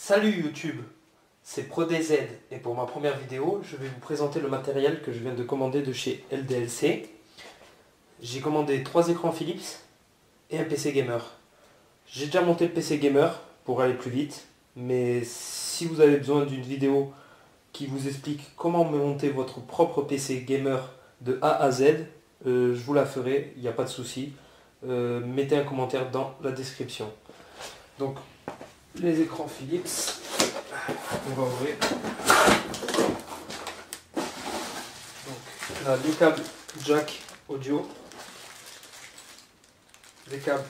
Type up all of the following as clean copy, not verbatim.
Salut YouTube, c'est ProDZ et pour ma première vidéo, je vais vous présenter le matériel que je viens de commander de chez LDLC. J'ai commandé 3 écrans Philips et un PC gamer. J'ai déjà monté le PC gamer pour aller plus vite, mais si vous avez besoin d'une vidéo qui vous explique comment monter votre propre PC gamer de A à Z, je vous la ferai, il n'y a pas de souci. Mettez un commentaire dans la description. Donc, les écrans Philips, on va ouvrir. Donc, là, les câbles jack audio, les câbles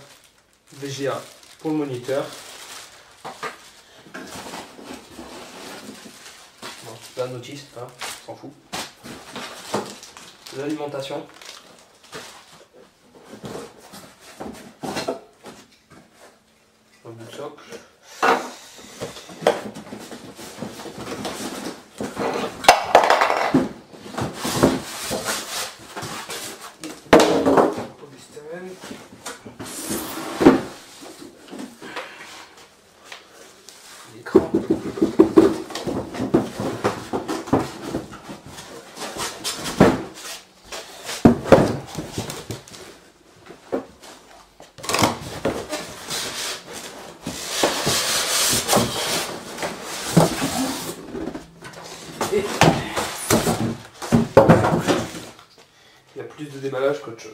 VGA pour le moniteur. Bon, la notice, hein, on s'en fout. L'alimentation. Un bout de socle. Polystyrène. L'écran. Et il y a plus de déballage qu'autre chose.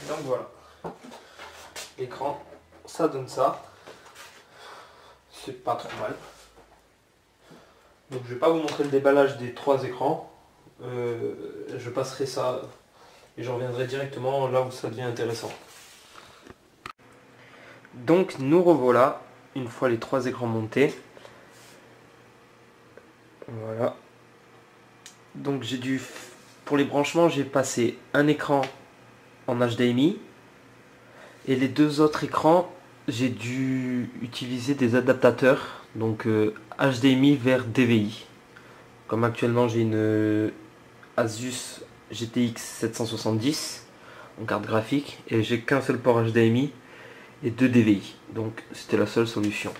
Donc voilà, l'écran, ça donne ça, c'est pas trop mal. Donc je vais pas vous montrer le déballage des 3 écrans, je passerai ça et je reviendrai directement là où ça devient intéressant. Donc nous revoilà, une fois les 3 écrans montés. Voilà. Donc pour les branchements, j'ai passé un écran en HDMI et les 2 autres écrans j'ai dû utiliser des adaptateurs, donc HDMI vers DVI. Comme actuellement j'ai une Asus GTX 770 en carte graphique et j'ai qu'un seul port HDMI et 2 DVI, donc c'était la seule solution.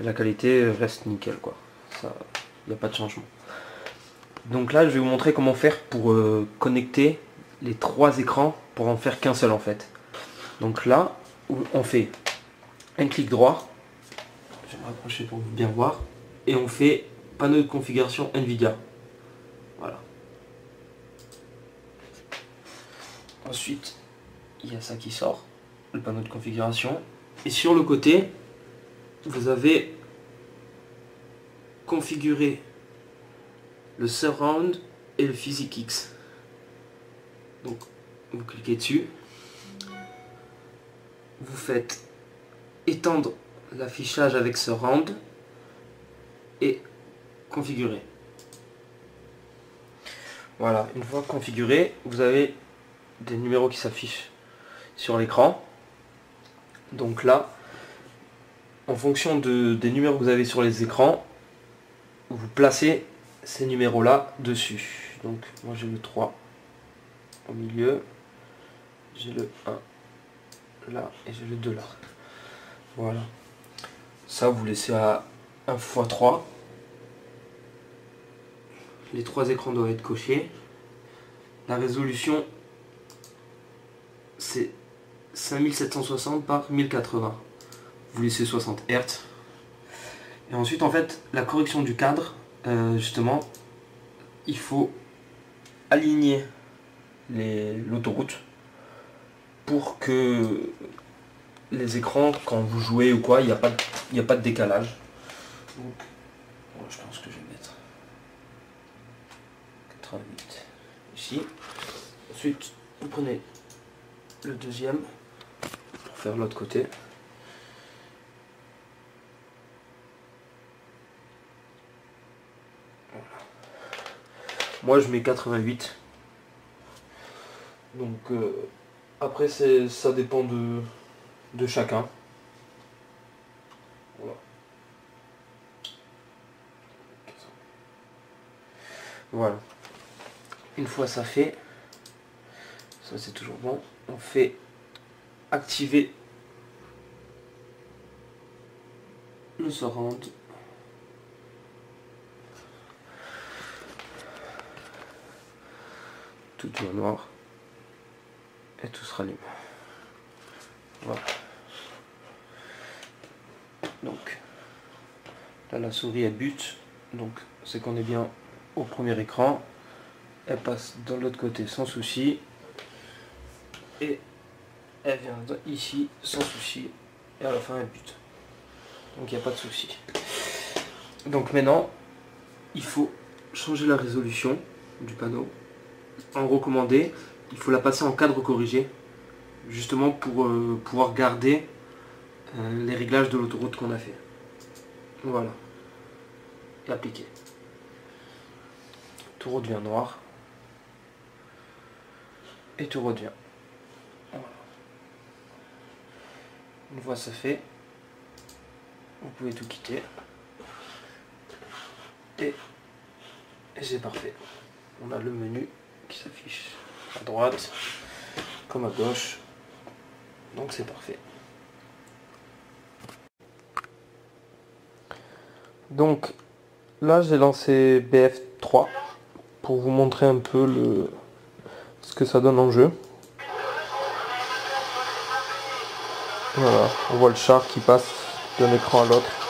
Et la qualité reste nickel quoi, ça, il n'y a pas de changement. Donc là je vais vous montrer comment faire pour connecter les 3 écrans pour en faire qu'un seul en fait. Donc là on fait un clic droit, je vais me rapprocher pour bien voir, et on fait panneau de configuration Nvidia. Voilà. Ensuite il y a ça qui sort, le panneau de configuration, et sur le côté vous avez configuré le surround et le PhysicX. Donc vous cliquez dessus, vous faites étendre l'affichage avec surround et configurer. Voilà, une fois configuré, vous avez des numéros qui s'affichent sur l'écran. Donc là, en fonction des numéros que vous avez sur les écrans, vous placez ces numéros là dessus. Donc moi j'ai le 3 au milieu, j'ai le 1 là et j'ai le 2 là. Voilà. Ça vous laissez à 1 x 3. Les 3 écrans doivent être cochés. La résolution c'est 5760 par 1080. Vous laissez 60 Hz. Et ensuite en fait la correction du cadre, justement il faut aligner l'autoroute pour que les écrans, quand vous jouez ou quoi, il n'y a pas de décalage. Donc, je pense que je vais mettre 88 ici. Ensuite, vous prenez le deuxième pour faire l'autre côté. Voilà. Moi je mets 88. Donc après ça dépend de chacun. Voilà. Voilà. Une fois ça fait, ça c'est toujours bon, on fait activer le surround. Tout devient noir et tout se rallume. Voilà. Donc là la souris elle bute, donc c'est qu'on est bien au premier écran. Elle passe de l'autre côté sans souci et elle vient ici sans souci et à la fin elle bute, donc il n'y a pas de souci. Donc maintenant il faut changer la résolution du panneau. En recommandé, il faut la passer en cadre corrigé, justement pour pouvoir garder les réglages de l'autoroute qu'on a fait. Voilà, et appliquer. Tout redevient noir et tout redevient. Voilà. Une fois ça fait, vous pouvez tout quitter et c'est parfait. On a le menu qui s'affiche à droite comme à gauche, donc c'est parfait. Donc là j'ai lancé BF3 pour vous montrer un peu ce que ça donne en jeu. Voilà, on voit le char qui passe d'un écran à l'autre.